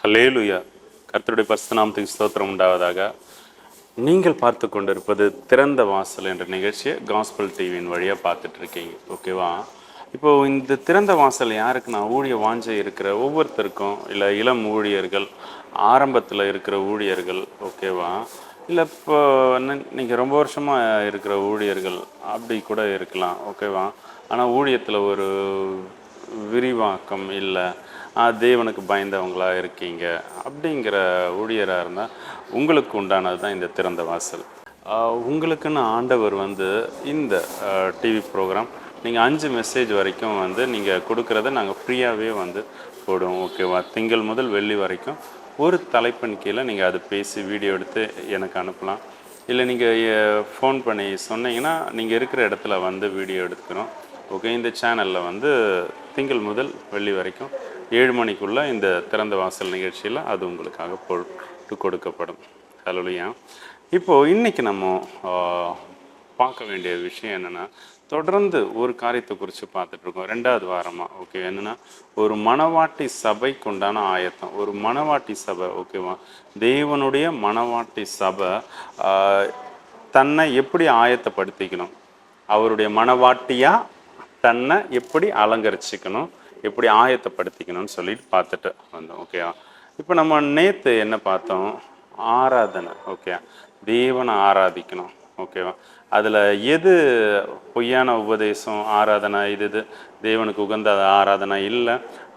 ஹல்லேலூயா. கர்த்தருடைய பரிசுத்த நாமத்துக்கு ஸ்தோத்திரம் உண்டாவதாக. நீங்கள் பார்த்து கொண்டிருப்பது திறந்த வாசல் என்ற நிகழ்ச்சியை காஸ்பல் டிவியின் வழியாக பார்த்துட்டு இருக்கீங்க. ஓகேவா? இப்போது இந்த திறந்த வாசல் யாருக்குன்னா, ஊழிய வாஞ்சை இருக்கிற ஒவ்வொருத்தருக்கும், இல்லை இளம் ஊழியர்கள், ஆரம்பத்தில் இருக்கிற ஊழியர்கள், ஓகேவா, இல்லை இப்போ நீங்கள் ரொம்ப வருஷமாக இருக்கிற ஊழியர்கள் அப்படி கூட இருக்கலாம். ஓகேவா? ஆனால் ஊழியத்தில் ஒரு விரிவாக்கம் இல்லை, தேவனுக்கு பயந்தவங்களா இருக்கீங்க அப்படிங்கிற ஊழியராக இருந்தால் உங்களுக்கு உண்டானது தான் இந்த திறந்த வாசல். உங்களுக்குன்னு ஆண்டவர் இந்த டிவி ப்ரோக்ராம் நீங்கள் 5 மெசேஜ் வரைக்கும் நீங்கள் கொடுக்குறத நாங்கள் ஃப்ரீயாகவே போடுவோம். ஓகேவா? திங்கள் முதல் வெள்ளி வரைக்கும் ஒரு தலைப்பின் கீழே நீங்கள் அதை பேசி வீடியோ எடுத்து எனக்கு அனுப்பலாம். இல்லை நீங்கள் ஃபோன் பண்ணி சொன்னீங்கன்னா நீங்கள் இருக்கிற இடத்துல வீடியோ எடுத்துக்கிறோம். ஓகே, இந்த சேனலில் திங்கள் முதல் வெள்ளி வரைக்கும் 7 மணிக்குள்ளே இந்த திறந்த வாசல் நிகழ்ச்சியில் அது உங்களுக்காக போட்டு கொடுக்கப்படும். ஹல்லேலூயா. இப்போது இன்றைக்கி நம்ம பார்க்க வேண்டிய விஷயம் என்னென்னா, தொடர்ந்து ஒரு காரியத்தை குறித்து பார்த்துட்ருக்கோம் 2வது வாரமாக. ஓகே, என்னென்னா ஒரு மணவாட்டி சபைக்கு உண்டான ஆயத்தம். ஒரு மணவாட்டி சபை, ஓகேவா, தேவனுடைய மணவாட்டி சபை தன்னை எப்படி ஆயத்தப்படுத்திக்கணும், அவருடைய மணவாட்டியாக தன்னை எப்படி அலங்கரிச்சிக்கணும், எப்படி ஆயத்தப்படுத்திக்கணும்னு சொல்லிட்டு பார்த்துட்டு வந்தோம். ஓகேவா? இப்போ நம்ம நேற்று என்ன பார்த்தோம்? ஆராதனை. ஓகே, தேவனை ஆராதிக்கணும். ஓகேவா? அதில் எது பொய்யான உபதேசம் ஆராதனை, இது தேவனுக்கு உகந்த ஆராதனை இல்லை,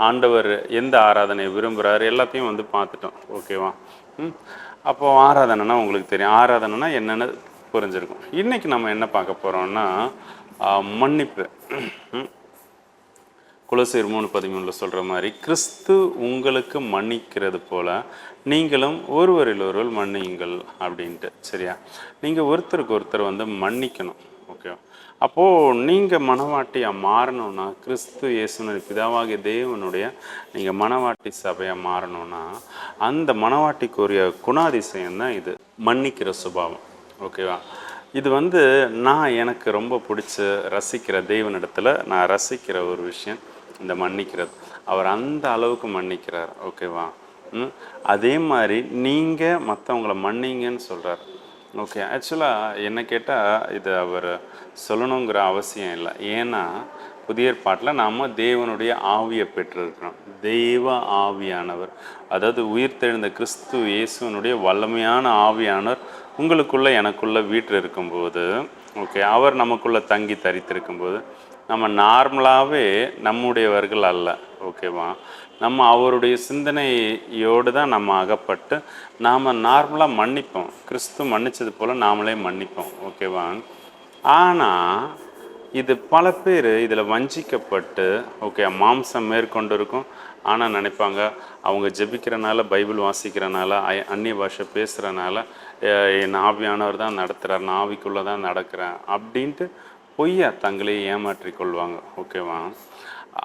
ஆண்டவர் எந்த ஆராதனையை விரும்புகிறாரு, எல்லாத்தையும் பார்த்துட்டோம். ஓகேவா? அப்போது ஆராதனைனா உங்களுக்கு தெரியும், ஆராதனைனா என்னென்னு புரிஞ்சிருக்கும். இன்றைக்கி நம்ம என்ன பார்க்க போகிறோம்னா, மன்னிப்பு. கொலோசியர் 3:13 சொல்கிற மாதிரி, கிறிஸ்து உங்களுக்கு மன்னிக்கிறது போல் நீங்களும் ஒருவரில் ஒருவர் மன்னியுங்கள் அப்படின்ட்டு. சரியா? நீங்கள் ஒருத்தருக்கு ஒருத்தர் மன்னிக்கணும். ஓகே, அப்போது நீங்கள் மணவாட்டியாக மாறணும்னா, கிறிஸ்து இயேசுவின் பிதாவாகிய தேவனுடைய நீங்கள் மணவாட்டி சபையாக மாறணும்னா, அந்த மணவாட்டிக்குரிய குணாதிசயம் தான் இது, மன்னிக்கிற சுபாவம். ஓகேவா? இது நான் எனக்கு ரொம்ப பிடிச்ச ரசிக்கிற தேவனிடத்தில் நான் ரசிக்கிற ஒரு விஷயம் இந்த மன்னிக்கிறது. அவர் அந்த அளவுக்கு மன்னிக்கிறார். ஓகேவா? அதே மாதிரி நீங்கள் மற்றவங்கள மன்னிங்கன்னு சொல்கிறார். ஓகே, ஆக்சுவலாக என்ன கேட்டால் இது அவர் சொல்லணுங்கிற அவசியம் இல்லை. ஏன்னா புதிய ஏற்பாட்டில் நாம் தேவனுடைய ஆவியை பெற்றிருக்கிறோம். தெய்வ ஆவியானவர், அதாவது உயிர்த்தெழுந்த கிறிஸ்து இயேசுவனுடைய வல்லமையான ஆவியானவர் உங்களுக்குள்ளே எனக்குள்ளே வீட்டில் இருக்கும்போது, ஓகே, அவர் நமக்குள்ளே தங்கி தரித்திருக்கும்போது நம்ம நார்மலாகவே நம்முடையவர்கள் அல்ல. ஓகேவா? நம்ம அவருடைய சிந்தனையோடு தான் நம்ம அகப்பட்டு நாம் நார்மலாக மன்னிப்போம். கிறிஸ்து மன்னித்தது போல் நாமளே மன்னிப்போம். ஓகேவா? ஆனால் இது பல பேர் இதில் வஞ்சிக்கப்பட்டு, ஓகே, மாம்சம் மேற்கொண்டு இருக்கும். ஆனால் நினைப்பாங்க அவங்க ஜெபிக்கிறனால, பைபிள் வாசிக்கிறனால, அந்நிய பாஷை பேசுகிறனால என் ஆவியானவர் தான் நடத்துகிறார், நான் ஆவிக்குள்ளே தான் நடக்கிறேன் அப்படின்ட்டு பொய்யா தங்களே ஏமாற்றி கொள்வாங்க. ஓகேவா?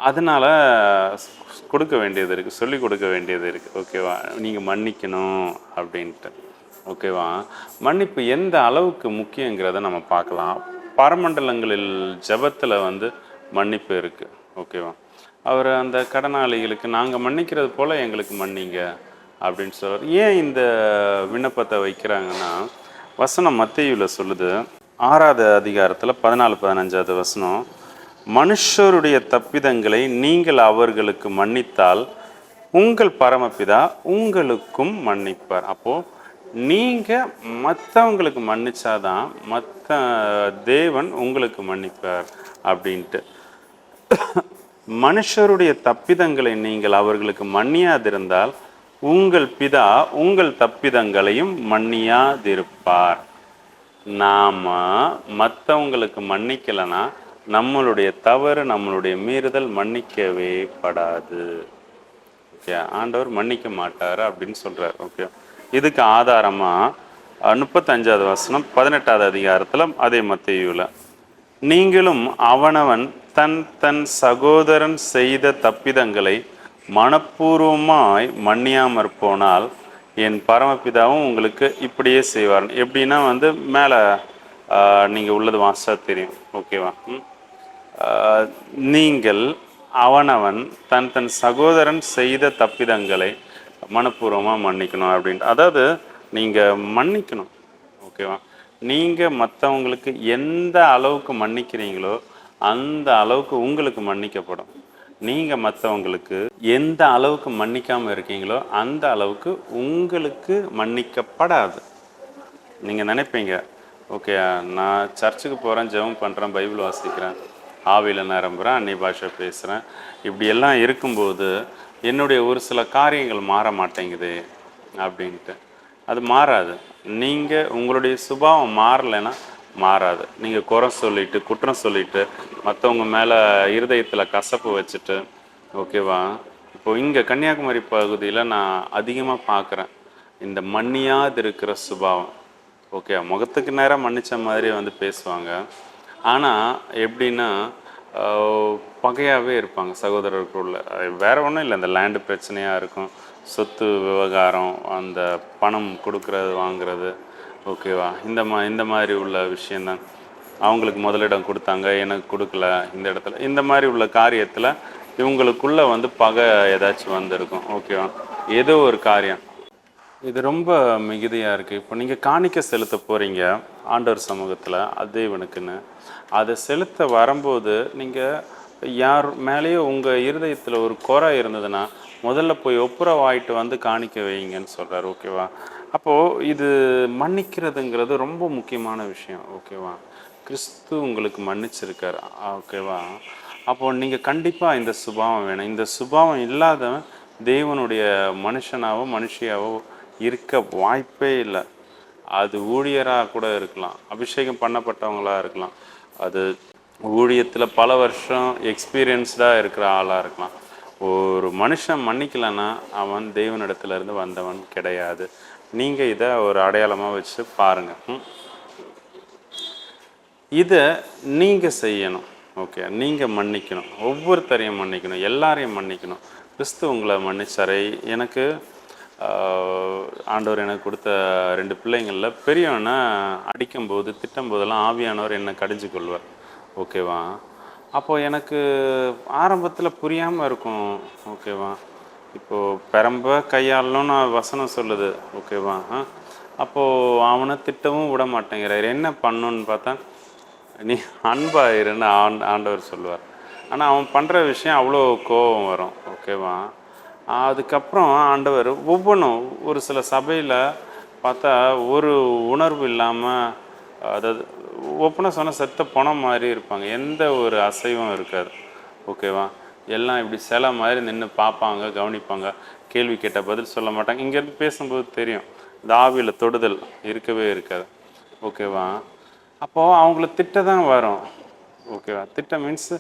அதனால் கொடுக்க வேண்டியது இருக்குது, சொல்லிக் கொடுக்க வேண்டியது இருக்குது. ஓகேவா? நீங்கள் மன்னிக்கணும் அப்படின்ட்டு. ஓகேவா? மன்னிப்பு எந்த அளவுக்கு முக்கியங்கிறத நம்ம பார்க்கலாம். பரமண்டலங்களில் ஜபத்தில் மன்னிப்பு இருக்குது. ஓகேவா? அவர் அந்த கடனாளிகளுக்கு நாங்கள் மன்னிக்கிறது போல் எங்களுக்கு மன்னிங்க அப்படின்னு சொல்கிறார். ஏன் இந்த விண்ணப்பத்தை வைக்கிறாங்கன்னா, வசனம் மத்தேயுவில் சொல்லுது, 6வது அதிகாரத்தில் 14-15 வசனம், மனுஷருடைய தப்பிதங்களை நீங்கள் அவர்களுக்கு மன்னித்தால் உங்கள் பரமபிதா உங்களுக்கும் மன்னிப்பார். அப்போது நீங்கள் மற்றவங்களுக்கு மன்னிச்சாதான் மற்ற தேவன் உங்களுக்கு மன்னிப்பார் அப்படின்ட்டு. மனுஷருடைய தப்பிதங்களை நீங்கள் அவர்களுக்கு மன்னியாதிருந்தால் உங்கள் பிதா உங்கள் தப்பிதங்களையும் மன்னியாதிருப்பார். நாம் மற்றவங்களுக்கு மன்னிக்கலைன்னா நம்மளுடைய தவறு, நம்மளுடைய மீறுதல் மன்னிக்கவே படாது. ஓகே, ஆண்டவர் மன்னிக்க மாட்டார் அப்படின்னு சொல்கிறார். ஓகே, இதுக்கு ஆதாரமாக 35வது வசனம் 18வது அதிகாரத்தில் அதே மத்தேயுவில், நீங்களும் அவனவன் தன் தன் சகோதரன் செய்த தப்பிதங்களை மனப்பூர்வமாய் மன்னியாமற் போனால் என் பரமபிதாவும் உங்களுக்கு இப்படியே செய்வார். எப்படின்னா மேலே நீங்கள் உள்ளது வாசா தெரியும். ஓகேவா? நீங்கள் அவனவன் தன் தன் சகோதரன் செய்த தப்பிதங்களை மனப்பூர்வமாக மன்னிக்கணும் அப்படின்ட்டு. அதாவது நீங்கள் மன்னிக்கணும், ஓகேவா? நீங்கள் மற்றவங்களுக்கு எந்த அளவுக்கு மன்னிக்கிறீங்களோ அந்த அளவுக்கு உங்களுக்கு மன்னிக்கப்படும். நீங்கள் மற்றவங்களுக்கு எந்த அளவுக்கு மன்னிக்காமல் இருக்கீங்களோ அந்த அளவுக்கு உங்களுக்கு மன்னிக்கப்படாது. நீங்கள் நினைப்பீங்க, ஓகே நான் சர்ச்சுக்கு போகிறேன், ஜெபம் பண்ணுறேன், பைபிள் வாசிக்கிறேன், ஆவியில் நிரம்புகிறேன், அந்நிய பாஷை பேசுகிறேன், இப்படியெல்லாம் இருக்கும்போது என்னுடைய ஒரு சில காரியங்கள் மாற மாட்டேங்குது அப்படின்ட்டு. அது மாறாது. நீங்கள் உங்களுடைய சுபாவம் மாறலைன்னா மாறாது. நீங்கள் குறை சொல்லிட்டு குற்றம் சொல்லிட்டு மற்றவங்க மேலே இருதயத்தில் கசப்பு வச்சுட்டு, ஓகேவா? இப்போது இங்கே கன்னியாகுமரி பகுதியில் நான் அதிகமாக பார்க்குறேன் இந்த மன்னியாது இருக்கிற சுபாவம். ஓகே, முகத்துக்கு நேராக மன்னித்த மாதிரி வந்து பேசுவாங்க, ஆனால் எப்படின்னா பகையாகவே இருப்பாங்க சகோதரர்களுக்குள்ள. வேறு ஒன்றும் இல்லை, இந்த லேண்டு பிரச்சனையாக இருக்கும், சொத்து விவகாரம், அந்த பணம் கொடுக்கறது வாங்கிறது, ஓகேவா? இந்த மாதிரி உள்ள விஷயந்தான். அவங்களுக்கு முதலிடம் கொடுத்தாங்க, எனக்கு கொடுக்கல இந்த இடத்துல, இந்த மாதிரி உள்ள காரியத்தில் இவங்களுக்குள்ளே வந்து பகை ஏதாச்சும் வந்திருக்கும், ஓகேவா? ஏதோ ஒரு காரியம். இது ரொம்ப மிகுதியாக இருக்குது. இப்போ நீங்கள் காணிக்க செலுத்த போகிறீங்க ஆண்டவர் சமூகத்தில் தேவனுக்குன்னு, அதை செலுத்த வரும்போது நீங்கள் யார் மேலேயோ உங்கள் இருதயத்தில் ஒரு குறை இருந்ததுன்னா முதல்ல போய் ஒப்புரவாயிட்டு வந்து காணிக்க வைங்கன்னு சொல்கிறார், ஓகேவா? அப்போது இது மன்னிக்கிறதுங்கிறது ரொம்ப முக்கியமான விஷயம், ஓகேவா? கிறிஸ்து உங்களுக்கு மன்னிச்சிருக்கார், ஓகேவா? அப்போது நீங்கள் கண்டிப்பாக இந்த சுபாவம் வேணும். இந்த சுபாவம் இல்லாதவன் தேவனுடைய மனுஷனாவோ மனுஷியாவோ இருக்க வாய்ப்பே இல்லை. அது ஊழியராக கூட இருக்கலாம், அபிஷேகம் பண்ணப்பட்டவங்களாக இருக்கலாம், அது ஊழியத்தில் பல வருஷம் எக்ஸ்பீரியன்ஸ்டாக இருக்கிற ஆளாக இருக்கலாம். ஒரு மனுஷன் மன்னிக்கலைன்னா அவன் தேவனிடத்துலேருந்து வந்தவன் கிடையாது. நீங்கள் இதை ஒரு அடையாளமாக வச்சு பாருங்கள். இதை நீங்கள் செய்யணும், ஓகே? நீங்கள் மன்னிக்கணும், ஒவ்வொருத்தரையும் மன்னிக்கணும், எல்லாரையும் மன்னிக்கணும். கிறிஸ்து உங்களை மன்னிச்சாரை. எனக்கு ஆண்டவர் எனக்கு கொடுத்த 2 பிள்ளைங்களில் பெரியவனை அடிக்கும்போது திட்டும் போதெல்லாம் ஆவியானவர் என்னை கடிஞ்சு கொள்வார், ஓகேவா? அப்போது எனக்கு ஆரம்பத்தில் புரியாமல் இருக்கும், ஓகேவா? இப்போது பெரம்ப கையாளணும்னு வசனம் சொல்லுது, ஓகேவா? அப்போது அவனை திட்டவும் விட மாட்டேங்கிறார். என்ன பண்ணணுன்னு பார்த்தா, நீ அன்பாயிருன்னு ஆண்டவர் சொல்லுவார். ஆனால் அவன் பண்ணுற விஷயம் அவ்வளோ கோபம் வரும், ஓகேவா? அதுக்கப்புறம் ஆண்டவர் ஒவ்வொன்றும் ஒரு சில சபையில் பார்த்தா ஒரு உணர்வு இல்லாமல், அதாவது ஓப்பனாக சொன்னால் செத்த பணம் மாதிரி இருப்பாங்க, எந்த ஒரு அசைவும் இருக்காது, ஓகேவா? எல்லாம் இப்படி சில மாதிரி நின்று பார்ப்பாங்க, கவனிப்பாங்க, கேள்வி கேட்டால் பதில் சொல்ல மாட்டாங்க. இங்கேருந்து பேசும்போது தெரியும் இந்த ஆவியில் தொடுதல் இருக்கவே இருக்காது, ஓகேவா? அப்போது அவங்கள திட்ட தான் வரும், ஓகேவா? திட்ட மீன்ஸ்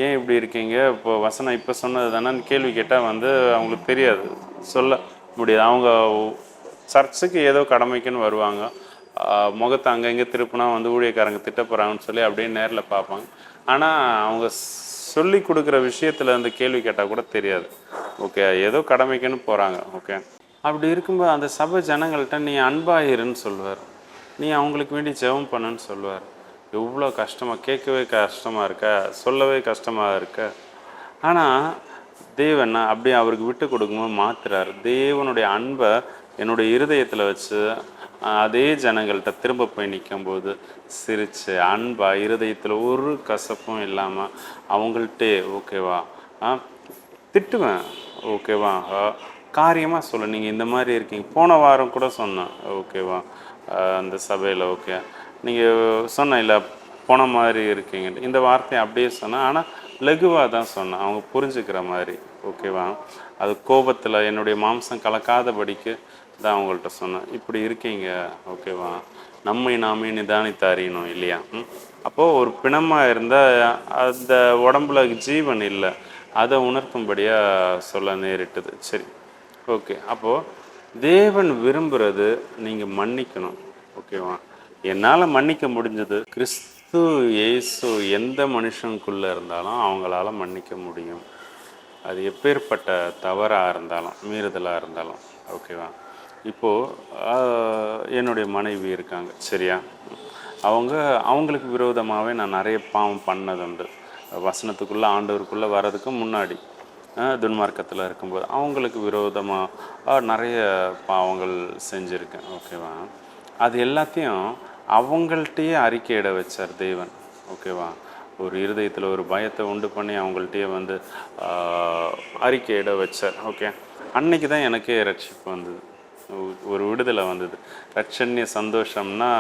ஏன் இப்படி இருக்கீங்க, இப்போ வசனம் இப்போ சொன்னது தானேன்னு கேள்வி கேட்டால் வந்து அவங்களுக்கு தெரியாது, சொல்ல முடியாது. அவங்க சர்ச்சுக்கு ஏதோ கடமைக்குன்னு வருவாங்க, முகத்தை அங்கே இங்கே திருப்பினா வந்து ஊழியக்காரங்க திட்ட போகிறாங்கன்னு சொல்லி அப்படியே நேரில் பார்ப்பாங்க. ஆனால் அவங்க சொல்லி கொடுக்குற விஷயத்தில் அந்த கேள்வி கேட்டால் கூட தெரியாது, ஓகே? ஏதோ கடமைக்குன்னு போகிறாங்க, ஓகே? அப்படி இருக்கும்போது அந்த சபை ஜனங்கள்கிட்ட நீ அன்பாயிருன்னு சொல்லுவார், நீ அவங்களுக்கு வேண்டி ஜெபம் பண்ணுன்னு சொல்லுவார். எவ்வளோ கஷ்டமாக, கேட்கவே கஷ்டமாக இருக்க, சொல்லவே கஷ்டமாக இருக்க. ஆனால் தேவன் அப்படியே அவருக்கு விட்டு கொடுக்கும்போது மாத்துறார். தேவனுடைய அன்பை என்னுடைய இருதயத்தில் வச்சு அதே ஜனங்கள்கிட்ட திரும்ப போய் நிற்கும்போது சிரித்து அன்பாக இருதயத்தில் ஒரு கசப்பும் இல்லாமல் அவங்கள்ட்டே, ஓகேவா? திட்டுவேன், ஓகேவா? காரியமாக சொல்ல, நீங்கள் இந்த மாதிரி இருக்கீங்க. போன வாரம் கூட சொன்னேன், ஓகேவா? அந்த சபையில், ஓகே, நீங்கள் சொன்ன இல்லை போன மாதிரி இருக்கீங்கன்ட்டு இந்த வார்த்தையை அப்படியே சொன்னேன், ஆனால் லகுவாக தான் சொன்னேன், அவங்க புரிஞ்சுக்கிற மாதிரி, ஓகேவா? அது கோபத்தில் என்னுடைய மாம்சம் கலக்காதபடிக்கு தான் அவங்கள்ட்ட சொன்னேன். இப்படி இருக்கீங்க, ஓகேவா? நம்மை நாமே நிதானித்து அறியணும் இல்லையா? அப்போது ஒரு பிணமாக இருந்தால் அந்த உடம்புல ஜீவன் இல்லை, அதை உணர்த்தும்படியாக சொல்ல நேரிட்டது. சரி, ஓகே. அப்போது தேவன் விரும்புகிறது நீங்கள் மன்னிக்கணும், ஓகேவா? என்னால் மன்னிக்க முடிஞ்சது. கிறிஸ்து இயேசு எந்த மனுஷனுக்குள்ளே இருந்தாலும் அவங்களால மன்னிக்க முடியும், அது எப்பேற்பட்ட தவறாக இருந்தாலும் மீறுதலாக இருந்தாலும், ஓகேவா? இப்போது என்னுடைய மனைவி இருக்காங்க, சரியா? அவங்களுக்கு விரோதமாகவே நான் நிறைய பாவம் பண்ணதுண்டு, வசனத்துக்குள்ளே ஆண்டவருக்குள்ளே வர்றதுக்கு முன்னாடி. துன்மார்க்கத்தில் இருக்கும்போது அவங்களுக்கு விரோதமாக நிறைய பாவங்கள் செஞ்சுருக்கேன். ஓகேவா? அது எல்லாத்தையும் அவங்கள்ட்டையே அறிக்கையிட வச்சார் தேவன். ஓகேவா? ஒரு இருதயத்தில் ஒரு பயத்தை உண்டு பண்ணி அவங்கள்ட்டையே வந்து அறிக்கையிட வச்சார். ஓகே, அன்னைக்கு தான் எனக்கே ரட்சிப்பு வந்தது, ஒரு விடுதலை வந்தது. ரட்சண்ய சந்தோஷம்னா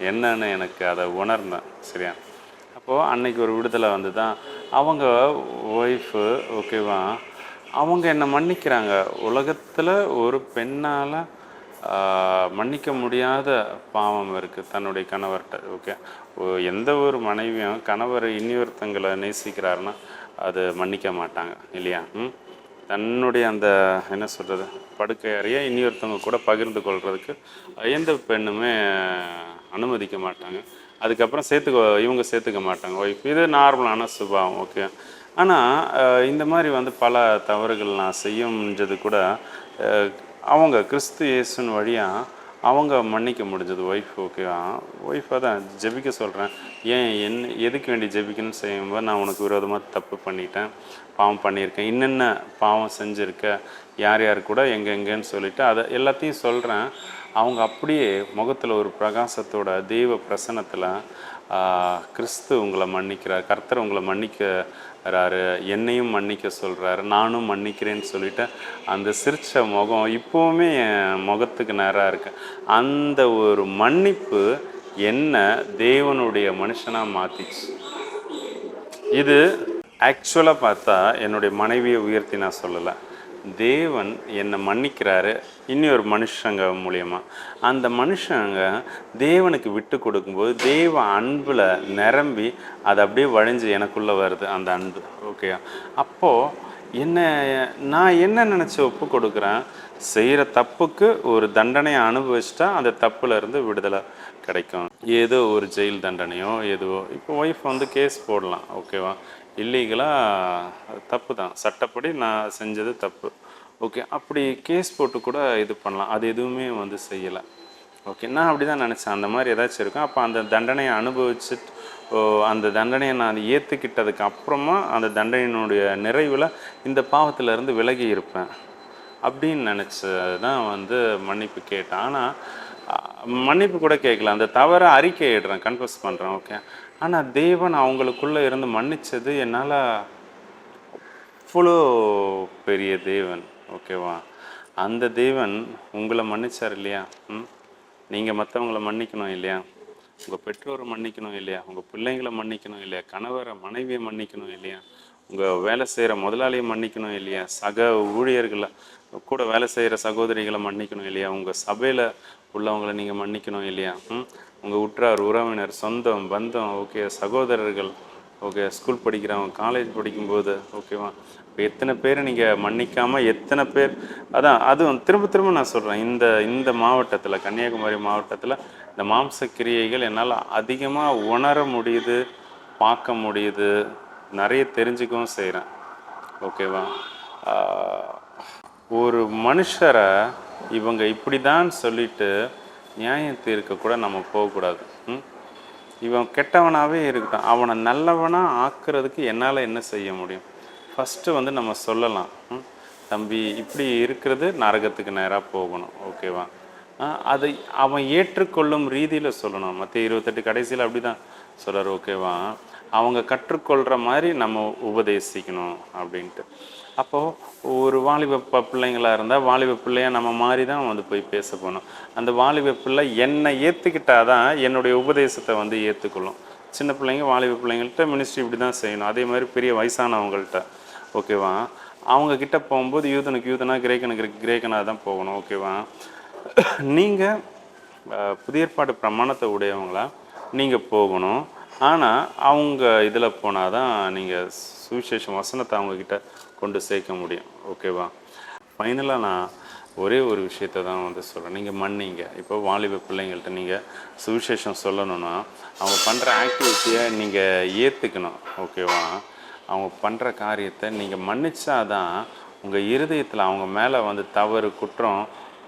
என்னன்னு எனக்கு அதை உணர்ந்தேன். சரியா? அப்போது அன்னைக்கு ஒரு விடுதலை வந்து தான் அவங்க ஒய்ஃபு, ஓகேவா, அவங்க என்னை மன்னிக்கிறாங்க. உலகத்தில் ஒரு பெண்ணால் மன்னிக்க முடியாத பாவம் இருக்குது தன்னுடைய கணவர்கிட்ட. ஓகே, எந்த ஒரு மனைவியும் கணவர் இன்னொருத்தங்களை நேசிக்கிறாருன்னா அது மன்னிக்க மாட்டாங்க இல்லையா? தன்னுடைய அந்த என்ன சொல்கிறது படுக்கை அறையை இன்னொருத்தவங்க கூட பகிர்ந்து கொள்கிறதுக்கு எந்த பெண்ணுமே அனுமதிக்க மாட்டாங்க. அதுக்கப்புறம் இவங்க சேர்த்துக்க மாட்டாங்க ஒய்ஃப். இது நார்மலான சுபாவம். ஓகே, ஆனால் இந்த மாதிரி வந்து பல தவறுகள் நான் செய்யும்ன்றது கூட அவங்க கிறிஸ்து இயேசுன்னு வழியாக அவங்க மன்னிக்க முடிஞ்சது ஒய்ஃப். ஓகேவா? ஒய்ஃபாக தான் ஜெபிக்க சொல்கிறேன். எதுக்கு வேண்டி ஜெபிக்கணும்னு செய்யும்போது நான் உனக்கு விரோதமாக தப்பு பண்ணிட்டேன், பாவம் பண்ணியிருக்கேன், இன்னென்ன பாவம் செஞ்சுருக்க, யார் யார் கூட எங்கெங்கன்னு சொல்லிவிட்டு அதை எல்லாத்தையும் சொல்கிறேன். அவங்க அப்படியே முகத்தில் ஒரு பிரகாசத்தோட தெய்வ பிரசன்னத்தில் கிறிஸ்து உங்களை மன்னிக்கிறார், கர்த்தர் உங்களை மன்னிக்கிறாரு, என்னையும் மன்னிக்க சொல்கிறாரு, நானும் மன்னிக்கிறேன்னு சொல்லிவிட்டு அந்த சிரிச்ச முகம் இப்போவுமே என் முகத்துக்கு நேராக இருக்கு. அந்த ஒரு மன்னிப்பு என்ன தேவனுடைய மனுஷனாக மாற்றிச்சு. இது ஆக்சுவலாக பார்த்தா என்னுடைய மனைவியை உயர்த்தி நான் சொல்லலை, தேவன் என்னை மன்னிக்கிறாரு இன்னொரு மனுஷங்க மூலியமாக. அந்த மனுஷங்க தேவனுக்கு விட்டு கொடுக்கும்போது தேவ அன்பில் நிரம்பி அது அப்படியே வழிஞ்சு எனக்குள்ளே வருது அந்த அன்பு. ஓகே, அப்போது நான் என்ன நினச்சி ஒப்பு கொடுக்குறேன், செய்கிற தப்புக்கு ஒரு தண்டனையை அனுபவிச்சிட்டா அந்த தப்புலேருந்து விடுதலை கிடைக்கும். ஏதோ ஒரு ஜெயில் தண்டனையோ எதுவோ. இப்போ ஒய்ஃப் வந்து கேஸ் போடலாம். ஓகேவா? இல்லீகலாக தப்பு தான், சட்டப்படி நான் செஞ்சது தப்பு. ஓகே, அப்படி கேஸ் போட்டு கூட இது பண்ணலாம். அது எதுவுமே வந்து செய்யலை. ஓகே, நான் அப்படி தான் நினச்சேன். அந்த மாதிரி ஏதாச்சும் இருக்கும். அப்போ அந்த தண்டனையை அனுபவிச்சுட்டு அந்த தண்டனையை நான் ஏற்றுக்கிட்டதுக்கு அப்புறமா அந்த தண்டனையினுடைய நிறைவில் இந்த பாவத்திலேருந்து விலகி இருப்பேன் அப்படின்னு நினச்சி தான் வந்து மன்னிப்பு கேட்டேன். ஆனால் மன்னிப்பு கூட கேட்கல, அந்த தவறை அறிக்கையிடுறேன், கன்ஃபஸ் பண்ணுறேன். ஓகே, ஆனால் தேவன் அவங்களுக்குள்ளே இருந்து மன்னித்தது என்னால் அவ்வளோ பெரிய தேவன். ஓகேவா? அந்த தேவன் உங்களை மன்னிச்சார் இல்லையா? நீங்கள் மற்றவங்களை மன்னிக்கணும் இல்லையா? உங்கள் பெற்றோரை மன்னிக்கணும் இல்லையா? உங்கள் பிள்ளைங்களை மன்னிக்கணும் இல்லையா? கணவரை மனைவியை மன்னிக்கணும் இல்லையா? உங்கள் வேலை செய்கிற முதலாளியை மன்னிக்கணும் இல்லையா? சக ஊழியர்களை கூட வேலை செய்கிற சகோதரிகளை மன்னிக்கணும் இல்லையா? உங்கள் சபையில் உள்ளவங்களை நீங்கள் மன்னிக்கணும் இல்லையா? உங்கள் உற்றார் உறவினர், சொந்தம் பந்தம், ஓகே, சகோதரர்கள், ஓகே, ஸ்கூல் படிக்கிறவங்க, காலேஜ் படிக்கும்போது, ஓகேவா? இப்போ எத்தனை பேர் நீங்கள் மன்னிக்காமல் எத்தனை பேர், அதுவும் திரும்ப திரும்ப நான் சொல்கிறேன், இந்த மாவட்டத்தில், கன்னியாகுமரி மாவட்டத்தில் இந்த மாம்ச கிரியைகள் என்னால் அதிகமாக உணர முடியுது, பார்க்க முடியுது, நிறைய தெரிஞ்சுக்கவும் செய்கிறேன். ஓகேவா? ஒரு மனுஷரை இவங்க இப்படி தான் சொல்லிட்டு நியாயம் தீர்க்க கூட நம்ம போகக்கூடாது. இவன் கெட்டவனாகவே இருக்கட்டும், அவனை நல்லவனாக ஆக்குறதுக்கு என்னால் என்ன செய்ய முடியும்? ஃபஸ்ட்டு வந்து நம்ம சொல்லலாம், தம்பி இப்படி இருக்கிறது நரகத்துக்கு நேராக போகணும். ஓகேவா? அதை அவன் ஏற்றுக்கொள்ளும் ரீதியில் சொல்லணும். மத்திய 28 கடைசியில் அப்படி தான் சொல்கிறார். ஓகேவா? அவங்க கற்றுக்கொள்கிற மாதிரி நம்ம உபதேசிக்கணும் அப்படின்ட்டு. அப்போது ஒரு வாலிப பிள்ளைங்களாக இருந்தால் வாலிப பிள்ளையாக நம்ம மாதிரி தான் வந்து போய் பேச போகணும். அந்த வாலிப பிள்ளை என்னை ஏற்றுக்கிட்டாதான் என்னுடைய உபதேசத்தை வந்து ஏற்றுக்கொள்ளும். சின்ன பிள்ளைங்க வாலிப பிள்ளைங்கள்ட்ட மினிஸ்ட்ரி இப்படி தான் செய்யணும். அதே மாதிரி பெரிய வயசானவங்கள்ட்ட, ஓகேவா, அவங்கக்கிட்ட போகும்போது யூதனுக்கு யூதனாக கிரேக்கனுக்கு கிரேக்கனாக தான் போகணும். ஓகேவா? நீங்கள் புதிய ஏற்பாடு பிரமாணத்தை உடையவங்களா நீங்கள் போகணும். ஆனால் அவங்க இதில் போனால் தான் நீங்கள் சுவிசேஷம் வசனத்தை அவங்கக்கிட்ட கொண்டு சேர்க்க முடியும். ஓகேவா? ஃபைனலாக நான் ஒரே ஒரு விஷயத்தை தான் வந்து சொல்கிறேன். நீங்கள் மன்னிங்க. இப்போ வாலிப பிள்ளைங்கள்ட்ட நீங்கள் சுவிசேஷம் சொல்லணுன்னா அவங்க பண்ணுற ஆக்டிவிட்டியை நீங்கள் ஏற்றுக்கணும். ஓகேவா? அவங்க பண்ணுற காரியத்தை நீங்கள் மன்னிச்சாதான் உங்கள் இருதயத்தில் அவங்க மேலே வந்து தவறு குற்றம்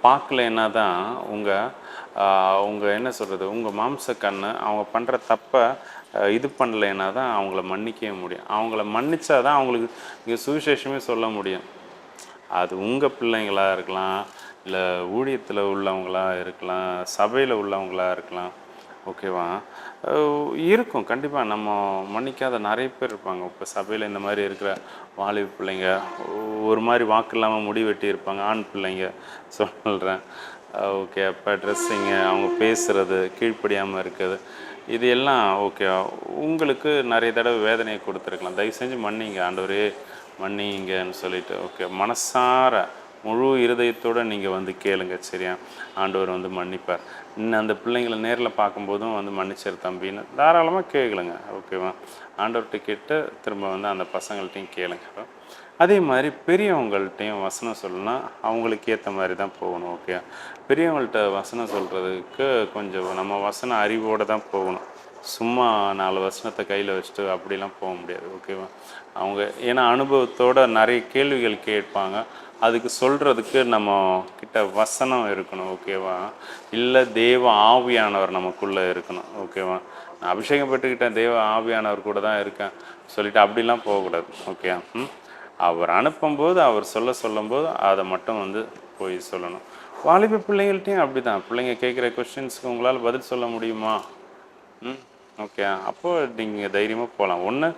பார்க்கலைன்னா தான் உங்கள் என்ன சொல்கிறது, உங்கள் மாம்ச கண்ணு அவங்க பண்ணுற தப்பை இது பண்ணலைன்னா தான் அவங்கள மன்னிக்கவே முடியும். அவங்கள மன்னிச்சா தான் அவங்களுக்கு இங்கே சுவிசேஷமே சொல்ல முடியும். அது உங்கள் பிள்ளைங்களாக இருக்கலாம், இல்லை ஊழியத்தில் உள்ளவங்களா இருக்கலாம், சபையில் உள்ளவங்களா இருக்கலாம். ஓகேவா? இருக்கும் கண்டிப்பாக. நம்ம மன்னிக்காத நிறைய பேர் இருப்பாங்க. இப்போ சபையில் இந்த மாதிரி இருக்கிற வாலிப பிள்ளைங்க ஒரு மாதிரி வாக்கு இல்லாமல் முடி வெட்டி இருப்பாங்க. ஆண் பிள்ளைங்க சொல்கிறேன். ஓகே. அப்போ ட்ரெஸ்ஸிங்கு, அவங்க பேசுகிறது, கீழ்ப்படியாமல் இருக்குது, இது எல்லாம் ஓகே உங்களுக்கு நிறைய தடவை வேதனையை கொடுத்துருக்கலாம். தயவு செஞ்சு மன்னிங்க, ஆண்டவரே மன்னிங்கன்னு சொல்லிட்டு. ஓகே, மனசார முழு இருதயத்தோடு நீங்கள் வந்து கேளுங்க. சரியா? ஆண்டவர் வந்து மன்னிப்பார். இன்னும் அந்த பிள்ளைங்களை நேரில் பார்க்கும்போதும் வந்து மன்னிச்சிரு தம்பின்னு தாராளமாக கேளுங்க. ஓகேவா? ஆண்டவர்கிட்ட கேட்டு திரும்ப வந்து அந்த பசங்கள்ட்டையும் கேளுங்க. அதே மாதிரி பெரியவங்கள்ட்டையும் வசனம் சொல்லணும்னா அவங்களுக்கு ஏற்ற மாதிரி தான் போகணும். ஓகே, பெரியவங்கள்ட்ட வசனம் சொல்கிறதுக்கு கொஞ்சம் நம்ம வசன அறிவோடு தான் போகணும். சும்மா 4 வசனத்தை கையில் வச்சுட்டு அப்படிலாம் போக முடியாது. ஓகேவா? அவங்க ஏன்னா அனுபவத்தோடு நிறைய கேள்விகள் கேட்பாங்க. அதுக்கு சொல்கிறதுக்கு நம்ம கிட்ட வசனம் இருக்கணும். ஓகேவா? இல்லை தேவ ஆவியானவர் நமக்குள்ளே இருக்கணும். ஓகேவா? நான் அபிஷேகம் பெற்றுக்கிட்டேன், தேவ ஆவியானவர் கூட தான் இருக்கேன் சொல்லிவிட்டு அப்படிலாம் போகக்கூடாது. ஓகே. அவர் அனுப்பும்போது அவர் சொல்லும்போது அதை மட்டும் வந்து போய் சொல்லணும். வாலிப பிள்ளைங்கள்ட்டையும் அப்படி தான். பிள்ளைங்க கேட்குற கொஸ்டின்ஸுக்கு உங்களால் பதில் சொல்ல முடியுமா? ஓகே, அப்போது நீங்கள் தைரியமாக போகலாம். ஒன்று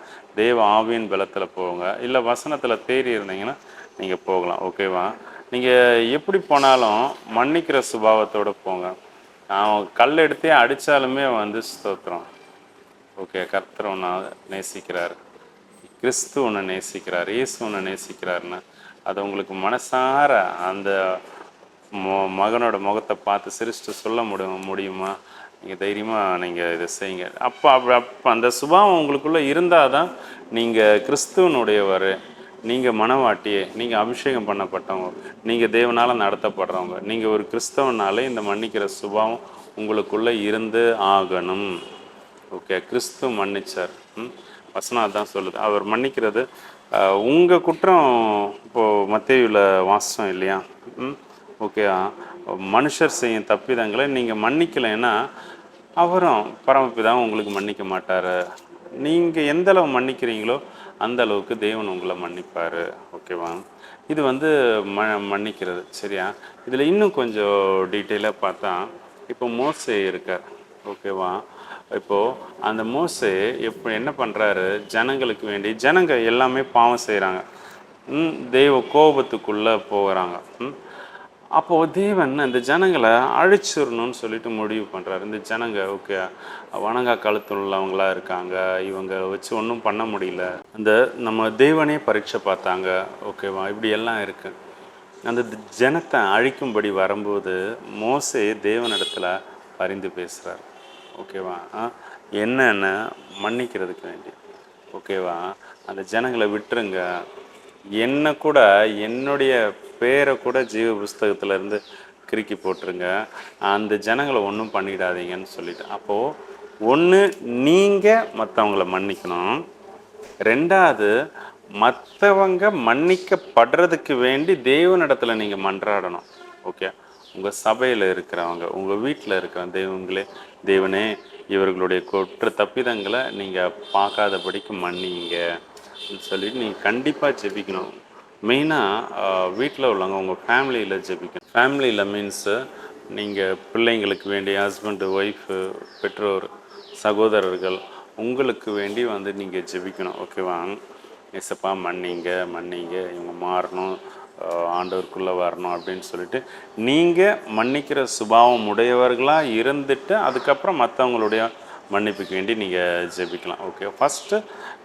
தேவ ஆவியின் பலத்தில் போங்க, இல்லை வசனத்தில் தேறி இருந்தீங்கன்னா நீங்கள் போகலாம். ஓகேவா? நீங்கள் எப்படி போனாலும் மன்னிக்கிற சுபாவத்தோடு போங்க. அவன் கல் எடுத்தே அடித்தாலுமே வந்து ஸ்தோத்திரம். ஓகே, கர்த்தர் ஒன்று நேசிக்கிறார், கிறிஸ்து ஒன்று நேசிக்கிறார், இயேசு ஒன்று நேசிக்கிறாருன்னு அது உங்களுக்கு மனசார அந்த மகனோட முகத்தை பார்த்து சிரிச்சுட்டு சொல்ல முடியுமா? நீங்கள் தைரியமாக நீங்கள் இதை செய்யுங்க. அப்போ அந்த சுபாவம் உங்களுக்குள்ளே இருந்தால் தான் நீங்கள் கிறிஸ்துவனுடையவர், நீங்கள் மனவாட்டியே, நீங்கள் அபிஷேகம் பண்ணப்பட்டவங்க, நீங்கள் தேவனால் நடத்தப்படுறவங்க, நீங்கள் ஒரு கிறிஸ்தவனாலே இந்த மன்னிக்கிற சுபாவம் உங்களுக்குள்ளே இருந்து ஆகணும். ஓகே, கிறிஸ்து மன்னிச்சார். வசனம் அதான் சொல்லுது. அவர் மன்னிக்கிறது உங்கள் குற்றம் இப்போது மத்தேயுவில் வாசம் இல்லையா? ஓகே, மனுஷர் செய்யும் தப்பிதங்களை நீங்கள் மன்னிக்கலைன்னா அவரும் பரமபிதாவும் உங்களுக்கு மன்னிக்க மாட்டார். நீங்கள் எந்த அளவு மன்னிக்கிறீங்களோ அந்த அளவுக்கு தேவன் உங்களை மன்னிப்பார். ஓகேவா? இது வந்து மன்னிக்கிறது. சரியா? இதில் இன்னும் கொஞ்சம் டீட்டெயிலாக பார்த்தா, இப்போ மோசே இருக்கார். ஓகேவா? இப்போது அந்த மோசே என்ன பண்ணுறாரு, ஜனங்களுக்கு வேண்டி, ஜனங்க எல்லாமே பாவம் செய்கிறாங்க, தெய்வ கோபத்துக்குள்ளே போகிறாங்க. அப்போது தேவன் அந்த ஜனங்களை அழிச்சிடணும்னு சொல்லிட்டு முடிவு பண்ணுறாரு. இந்த ஜனங்க ஓகே வணங்கா கழுத்துள்ளவங்களா இருக்காங்க, இவங்க வச்சு ஒன்றும் பண்ண முடியல, அந்த நம்ம தேவனே பரீட்சை பார்த்தாங்க. ஓகேவா? இப்படி எல்லாம் இருக்குது. அந்த ஜனத்தை அழிக்கும்படி வரும்போது மோசே தேவனிடத்தில் பரிந்து பேசுகிறார். ஓகேவா? என்னென்ன மன்னிக்கிறதுக்கு வேண்டி. ஓகேவா? அந்த ஜனங்களை விட்டுருங்க, என்ன கூட என்னுடைய பேரை கூட ஜீவ புஸ்தகத்திலேருந்து கிறுக்கி போட்டுருங்க, அந்த ஜனங்களை ஒன்றும் பண்ணிடாதீங்கன்னு சொல்லிட்டு. அப்போது ஒன்று நீங்கள் மற்றவங்கள மன்னிக்கணும், ரெண்டாவது மற்றவங்க மன்னிக்கப்படுறதுக்கு வேண்டி தேவனிடத்தில் நீங்கள் மன்றாடணும். ஓகே, உங்கள் சபையில் இருக்கிறவங்க, உங்கள் வீட்டில் இருக்கிற தேவனே இவர்களுடைய குற்ற தப்பிதங்களை நீங்கள் பார்க்காதபடிக்கு மன்னிங்க சொல்லிட்டு நீங்கள் கண்டிப்பாக ஜெபிக்கணும். மெயினாக வீட்டில் உள்ளவங்க உங்கள் ஃபேமிலியில் ஜெபிக்கணும். ஃபேமிலியில் மீன்ஸு நீங்கள் பிள்ளைங்களுக்கு வேண்டிய ஹஸ்பண்டு, ஒய்ஃபு, பெற்றோர், சகோதரர்கள் உங்களுக்கு வேண்டி வந்து நீங்கள் ஜெபிக்கணும். ஓகேவா? ஏசப்பா மன்னிங்க, இவங்க மாறணும், ஆண்டவருக்குள்ளே வரணும் அப்படின்னு சொல்லிட்டு நீங்கள் மன்னிக்கிற சுபாவம் உடையவர்களாக இருந்துட்டு அதுக்கப்புறம் மற்றவங்களுடைய மன்னிப்புக்கு வேண்டி நீங்கள் ஜெபிக்கலாம். ஓகே, ஃபஸ்ட்டு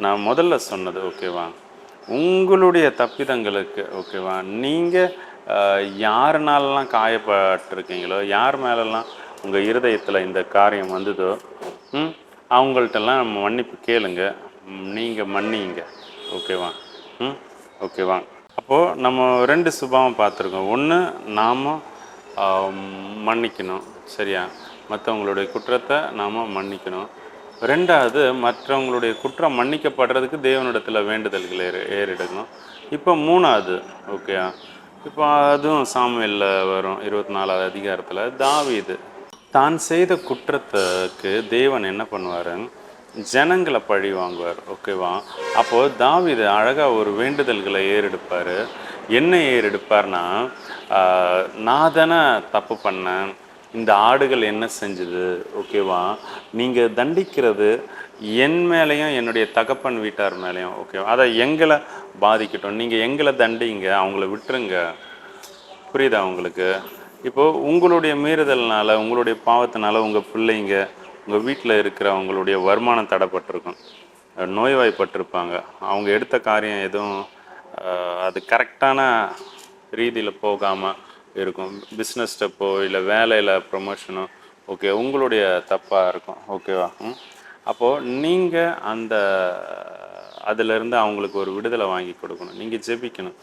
நான் முதல்ல சொன்னது ஓகேவா, உங்களுடைய தப்பிதங்களுக்கு ஓகேவா, நீங்கள் யாருனாலலாம் காயப்பட்டிருக்கீங்களோ, யார் மேலெல்லாம் உங்கள் இருதயத்தில் இந்த காரியம் வந்ததோ அவங்கள்ட்டெல்லாம் நம்ம மன்னிப்பு கேளுங்க, நீங்கள் மன்னிங்க. ஓகேவா? ஓகேவா? அப்போது நம்ம 2 சுபாவம் பார்த்துருக்கோம். ஒன்று நாம் மன்னிக்கணும். சரியா? மற்றவங்களுடைய குற்றத்தை நாம் மன்னிக்கணும். ரெண்டாவது மற்றவங்களுடைய குற்றம் மன்னிக்கப்படுறதுக்கு தேவனிடத்தில் வேண்டுதல்களை ஏறிடணும். இப்போ மூணாவது ஓகே இப்போ அதுவும் சாமுவேல்ல வரும் 24வது அதிகாரத்தில் தாவீது தான் செய்த குற்றத்துக்கு தேவன் என்ன பண்ணுவார், ஜனங்களை பழி வாங்குவார். ஓகேவா? அப்போது தாவீது அழகாக ஒரு வேண்டுதல்களை ஏறெடுப்பார். என்ன ஏறெடுப்பார்னா, நான் தானே தப்பு பண்ணேன், இந்த ஆடுகள் என்ன செஞ்சுது, ஓகேவா, நீங்கள் தண்டிக்கிறது என் மேலேயும் என்னுடைய தகப்பன் வீட்டார் மேலேயும், ஓகேவா, அதை எங்களை பாதிக்கட்டும், நீங்கள் எங்களை தண்டிங்க, அவங்கள விட்டுருங்க. புரியுதா உங்களுக்கு? இப்போது உங்களுடைய மீறுதல்னால, உங்களுடைய பாவத்தினால உங்கள் பிள்ளைங்க, உங்கள் வீட்டில் இருக்கிற அவங்களுடைய வருமானம் தடைப்பட்டிருக்கும், நோய்வாய்ப்பட்டிருப்பாங்க, அவங்க எடுத்த காரியம் எதுவும் அது கரெக்டான ரீதியில் போகாமல் இருக்கும், பிஸ்னஸ் ஸ்டெப்போ இல்லை வேலையில் ப்ரொமோஷனோ, ஓகே, உங்களுடைய தப்பாக இருக்கும். ஓகேவா? அப்போது நீங்கள் அந்த அதிலிருந்து அவங்களுக்கு ஒரு விடுதலை வாங்கி கொடுக்கணும், நீங்கள் ஜெபிக்கணும்.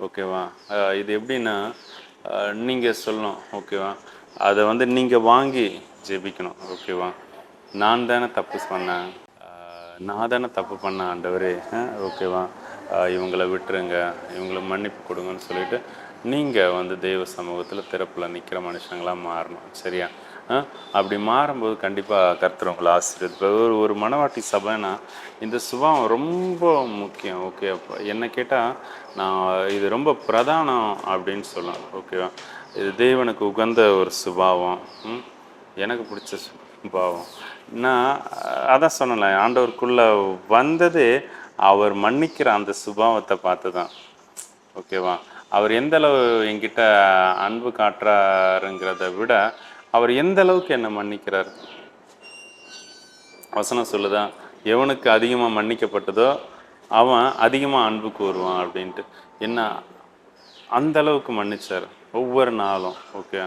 ஓகேவா? இது எப்படின்னா, நீங்கள் சொல்லணும். ஓகேவா? அதை வந்து நீங்கள் வாங்கி ஜெபிக்கணும். ஓகேவா? நான் தானே தப்பு பண்ணேன், நான் தானே தப்பு பண்ணேன் ஆண்டவரே, ஓகேவா, இவங்களை விட்டுருங்க, இவங்களை மன்னிப்பு கொடுங்கன்னு சொல்லிட்டு நீங்கள் வந்து தெய்வ சமூகத்தில் திறப்பில் நிற்கிற மனுஷங்களாக மாறணும். சரியா? அப்படி மாறும்போது கண்டிப்பாக கர்த்தர் உங்களை ஆசீர்வதிப்பார். ஒரு மனவாட்டி சபைனா இந்த சுபாவம் ரொம்ப முக்கியம். ஓகே, என்ன கேட்டால் நான் இது ரொம்ப பிரதானம் அப்படின்னு சொல்லலாம். ஓகேவா? இது தேவனுக்கு உகந்த ஒரு சுபாவம், எனக்கு பிடிச்ச சுபாவம். நான் அதான் சொன்னல, ஆண்டவருக்குள்ளே வந்ததே அவர் மன்னிக்கிற அந்த சுபாவத்தை பார்த்து தான். ஓகேவா? அவர் எந்த அளவு என்கிட்ட அன்பு காட்டுறாருங்கிறத விட அவர் எந்த அளவுக்கு என்னை மன்னிக்கிறார். வசனம் சொல்லுதான், எவனுக்கு அதிகமாக மன்னிக்கப்பட்டதோ அவன் அதிகமாக அன்பு கூறுவான் அப்படின்ட்டு. என்ன அந்த அளவுக்கு மன்னிச்சார் ஒவ்வொரு நாளும். ஓகே,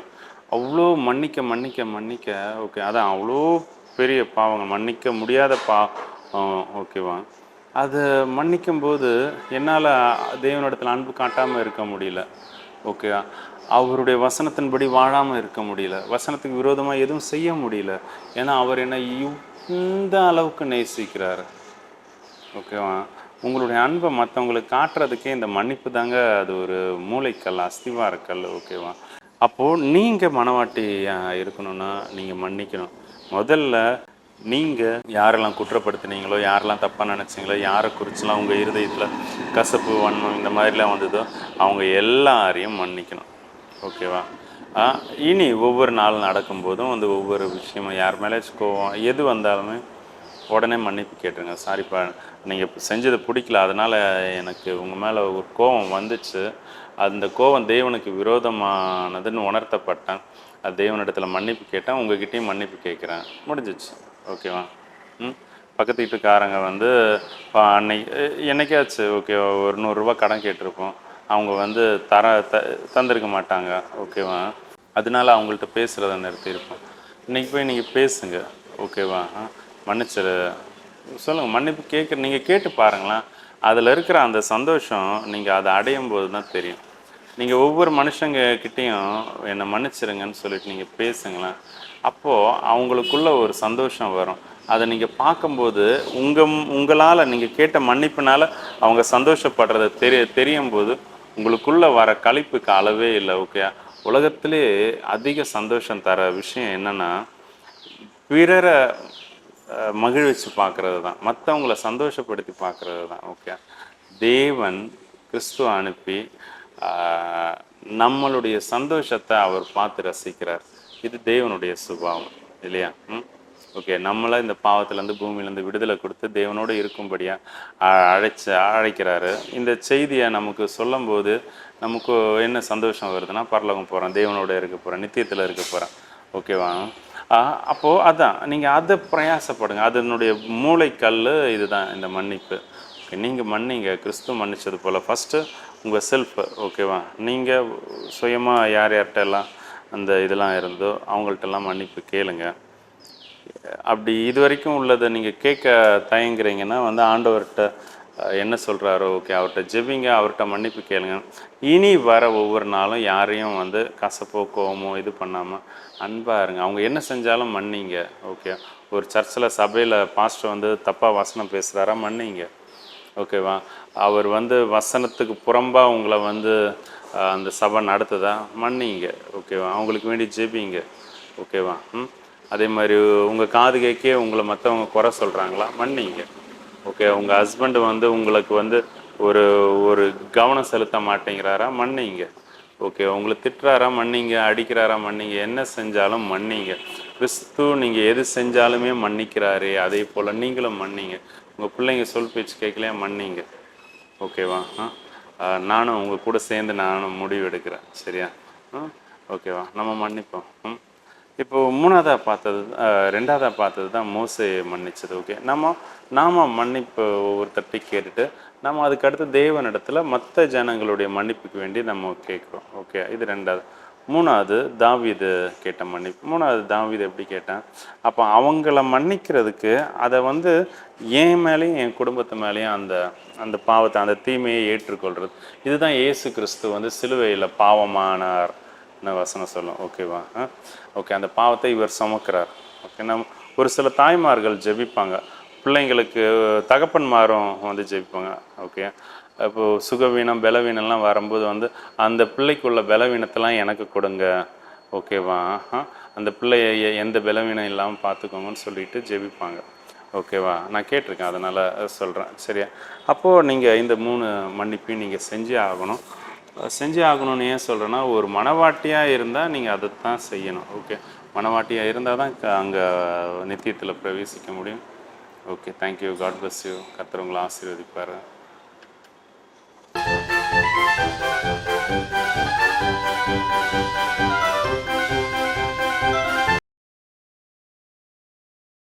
அவ்வளோ மன்னிக்க மன்னிக்க மன்னிக்க, ஓகே, அதான் அவ்வளோ பெரிய பாவங்கள், மன்னிக்க முடியாத ஓகேவா, அதை மன்னிக்கும்போது என்னால் தேவனிடத்தில் அன்பு காட்டாமல் இருக்க முடியல. ஓகே, அவருடைய வசனத்தின்படி வாழாமல் இருக்க முடியல, வசனத்துக்கு விரோதமாக எதுவும் செய்ய முடியல. ஏன்னா அவர் என்னை இந்த அளவுக்கு நேசிக்கிறார். ஓகேவா? உங்களுடைய அன்பை மற்றவங்களுக்கு காட்டுறதுக்கே இந்த மன்னிப்பு தாங்க அது ஒரு மூளைக்கல், அஸ்திவாரக்கல். ஓகேவா? அப்போது நீங்கள் மனவாட்டி இருக்கணும்னா நீங்கள் மன்னிக்கணும். முதல்ல நீங்கள் யாரெல்லாம் குற்றப்படுத்தினீங்களோ, யாரெல்லாம் தப்பாக நினச்சிங்களோ, யாரை குறிச்செல்லாம் உங்கள் இருதயத்தில் கசப்பு, வன்மம் இந்த மாதிரிலாம் வந்ததோ அவங்க எல்லாரையும் மன்னிக்கணும். ஓகேவா? இனி ஒவ்வொரு நாள் நடக்கும்போதும் வந்து ஒவ்வொரு விஷயமும், யார் மேலே கோவம் எது வந்தாலுமே உடனே மன்னிப்பு கேட்டுருங்க. சாரிப்பா, நீங்கள் செஞ்சது பிடிக்கல, அதனால் எனக்கு உங்கள் மேலே ஒரு கோபம் வந்துச்சு, அந்த கோபம் தேவனுக்கு விரோதமானதுன்னு உணர்த்தப்பட்டேன், அது தேவனிடத்தில் மன்னிப்பு கேட்டேன், உங்ககிட்டையும் மன்னிப்பு கேட்குறேன், முடிஞ்சிச்சு. ஓகேவா? பக்கத்து வீட்டுக்காரங்க வந்து அன்னைக்கு என்னைக்காச்சு ஓகே ஒரு 100 ரூபா கடன் கேட்டிருப்போம், அவங்க வந்து தந்திருக்க மாட்டாங்க. ஓகேவா? அதனால அவங்கள்ட்ட பேசுகிறத நிறுத்தியிருப்போம். இன்றைக்கி போய் நீங்கள் பேசுங்க. ஓகேவா? மன்னிச்சிரு சொல்லுங்கள், மன்னிப்பு நீங்கள் கேட்டு பாருங்களேன், அதில் இருக்கிற அந்த சந்தோஷம் நீங்கள் அதை அடையும் போது தான் தெரியும். நீங்கள் ஒவ்வொரு மனுஷங்கக்கிட்டேயும் என்னை மன்னிச்சிருங்கன்னு சொல்லிட்டு நீங்கள் பேசுங்களேன், அப்போது அவங்களுக்குள்ள ஒரு சந்தோஷம் வரும். அதை நீங்கள் பார்க்கும்போது உங்களால் நீங்கள் கேட்ட மன்னிப்புனால அவங்க சந்தோஷப்படுறத தெரியும் போது உங்களுக்குள்ளே வர களிப்புக்கு அளவே இல்லை. ஓகே, உலகத்திலே அதிக சந்தோஷம் தர விஷயம் என்னென்னா பிறரை மகிழ்ச்சி பார்க்குறது தான், மற்றவங்கள சந்தோஷப்படுத்தி பார்க்குறது தான். ஓகே, தேவன் கிறிஸ்துவ அனுப்பி நம்மளுடைய சந்தோஷத்தை அவர் பார்த்து ரசிக்கிறார். இது தேவனுடைய சுபாவம் இல்லையா? ஓகே, நம்மளை இந்த பாவத்திலேருந்து பூமியிலேருந்து விடுதலை கொடுத்து தேவனோடு இருக்கும்படியாக அழைக்கிறாரு. இந்த செய்தியை நமக்கு சொல்லும்போது நமக்கு என்ன சந்தோஷம் வருதுன்னா, பரலோகம் போகிறேன், தேவனோட இருக்க போகிறேன், நித்தியத்தில் இருக்க போகிறேன். ஓகேவா? அப்போது அதான் நீங்கள் அதை பிரயாசப்படுங்க. அதனுடைய மூளைக்கல் இதுதான் இந்த மன்னிப்பு. ஓகே, நீங்கள் மன்னிங்க, கிறிஸ்துவ மன்னிச்சது போல் ஃபஸ்ட்டு உங்கள் செல்ஃபு. ஓகேவா? நீங்கள் சுயமாக யார் யார்கிட்டெல்லாம் அந்த இதெல்லாம் இருந்தோ அவங்கள்ட்டெல்லாம் மன்னிப்பு கேளுங்க. அப்படி இது வரைக்கும் உள்ளதை நீங்கள் கேட்க தயங்குறீங்கன்னா வந்து ஆண்டவர்கிட்ட என்ன சொல்கிறாரோ ஓகே அவர்கிட்ட ஜெபிங்க, அவர்கிட்ட மன்னிப்பு கேளுங்க. இனி வர ஒவ்வொரு நாளும் யாரையும் வந்து கசப்போ கோவமோ இது பண்ணாமல் அன்பாக இருங்க. அவங்க என்ன செஞ்சாலும் மன்னிங்க. ஓகே, ஒரு சர்ச்சில் சபையில் பாஸ்டர் வந்து தப்பாக வசனம் பேசுகிறாரா, மன்னிங்க. ஓகேவா? அவர் வந்து வசனத்துக்கு புறம்பாக உங்களை வந்து அந்த சபை நடத்துதா மன்னிங்க, ஓகேவா? அவங்களுக்கு வேண்டி ஜெபிங்க, ஓகேவா? அதே மாதிரி உங்கள் காது கேட்கே உங்களை மற்றவங்க குறை சொல்கிறாங்களா, மன்னிங்க, ஓகே? உங்கள் ஹஸ்பண்டு வந்து உங்களுக்கு வந்து ஒரு ஒரு கவனம் செலுத்த மாட்டேங்கிறாரா, மன்னிங்க, ஓகே? உங்களை திட்டுறாரா மன்னிங்க, அடிக்கிறாரா மன்னிங்க, என்ன செஞ்சாலும் மன்னிங்க. கிறிஸ்து நீங்கள் எது செஞ்சாலுமே மன்னிக்கிறாரே, அதே போல் நீங்களும் மன்னிங்க. உங்கள் பிள்ளைங்க சொல் பேச்சு கேட்கலையா, மன்னிங்க, ஓகேவா? நானும் உங்கள் கூட சேர்ந்து நானும் முடிவு எடுக்கிறேன், சரியா? ஓகேவா? நம்ம மன்னிப்போம். இப்போ மூணாவதாக பார்த்தது, ரெண்டாவதாக பார்த்தது தான் மோசே மன்னிச்சது, ஓகே? நாம் மன்னிப்பு ஒவ்வொருத்தட்டி கேட்டுட்டு நம்ம அதுக்கடுத்து தேவனிடத்தில் மற்ற ஜனங்களுடைய மன்னிப்புக்கு வேண்டி நம்ம கேட்குறோம், ஓகே? இது ரெண்டாவது. மூணாவது தாவீது கேட்ட மன்னிப்பு. மூணாவது தாவீது எப்படி கேட்டேன், அப்போ அவங்கள மன்னிக்கிறதுக்கு அதை வந்து என் மேலேயும் என் குடும்பத்து மேலேயும் அந்த அந்த பாவத்தை, அந்த தீமையை ஏற்றுக்கொள்கிறது. இதுதான் இயேசு கிறிஸ்து வந்து சிலுவையில் பாவமானார் வசனம் சொல்லும், ஓகேவா? ஓகே, அந்த பாவத்தை இவர் சுமக்கிறார், ஓகே? ஒரு சில தாய்மார்கள் ஜெபிப்பாங்க, பிள்ளைங்களுக்கு தகப்பன்மாரும் வந்து ஜெபிப்பாங்க, ஓகே? இப்போது சுகவீனம் பலவீனம்லாம் வரும்போது வந்து அந்த பிள்ளைக்குள்ள பலவீனத்தெல்லாம் எனக்கு கொடுங்க, ஓகேவா? அந்த பிள்ளைய எந்த பலவீனம் இல்லாமல் பார்த்துக்கோங்கன்னு சொல்லிட்டு ஜெபிப்பாங்க, ஓகேவா? நான் கேட்டிருக்கேன், அதனால் சொல்கிறேன், சரியா? அப்போது நீங்கள் இந்த 3 மன்னிப்பையும் நீங்கள் செஞ்சே ஆகணும். செஞ்சே ஆகணும்னு ஏன் சொல்கிறேன்னா, ஒரு மனவாட்டியாக இருந்தால் நீங்கள் அதை தான் செய்யணும், ஓகே? மனவாட்டியாக இருந்தால் தான் அங்கே நித்தியத்தில் பிரவேசிக்க முடியும், okay? Thank you, God bless you. கர்த்தர் உங்களை ஆசீர்வதிப்பார்.